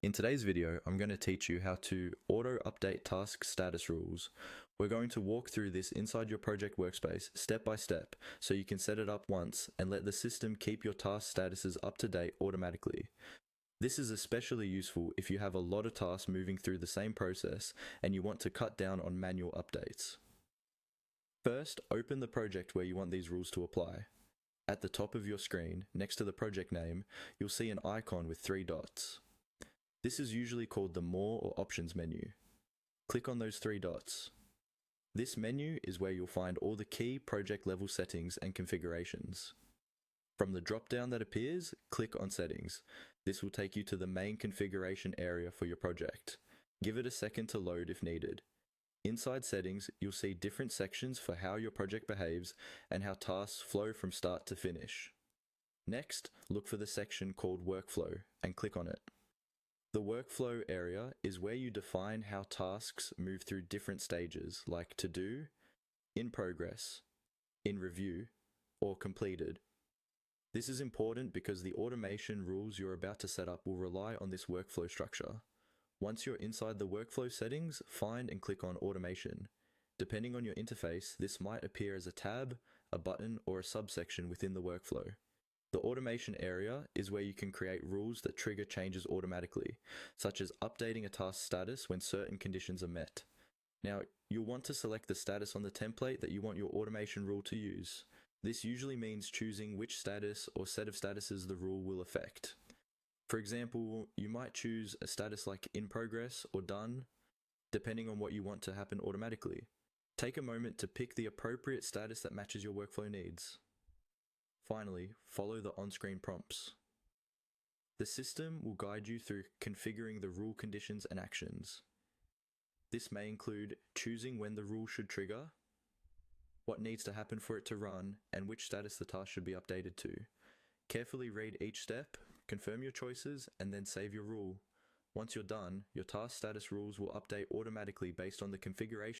In today's video, I'm going to teach you how to auto-update task status rules. We're going to walk through this inside your project workspace step by step so you can set it up once and let the system keep your task statuses up to date automatically. This is especially useful if you have a lot of tasks moving through the same process and you want to cut down on manual updates. First, open the project where you want these rules to apply. At the top of your screen, next to the project name, you'll see an icon with 3 dots. This is usually called the More or Options menu. Click on those 3 dots. This menu is where you'll find all the key project level settings and configurations. From the drop-down that appears, click on Settings. This will take you to the main configuration area for your project. Give it a second to load if needed. Inside Settings, you'll see different sections for how your project behaves and how tasks flow from start to finish. Next, look for the section called Workflow and click on it. The workflow area is where you define how tasks move through different stages like to do, in progress, in review, or completed. This is important because the automation rules you're about to set up will rely on this workflow structure. Once you're inside the workflow settings, find and click on Automation. Depending on your interface, this might appear as a tab, a button, or a subsection within the workflow. The automation area is where you can create rules that trigger changes automatically, such as updating a task status when certain conditions are met. Now, you'll want to select the status on the template that you want your automation rule to use. This usually means choosing which status or set of statuses the rule will affect. For example, you might choose a status like in progress or done, depending on what you want to happen automatically. Take a moment to pick the appropriate status that matches your workflow needs. Finally, follow the on-screen prompts. The system will guide you through configuring the rule conditions and actions. This may include choosing when the rule should trigger, what needs to happen for it to run, and which status the task should be updated to. Carefully read each step, confirm your choices, and then save your rule. Once you're done, your task status rules will update automatically based on the configuration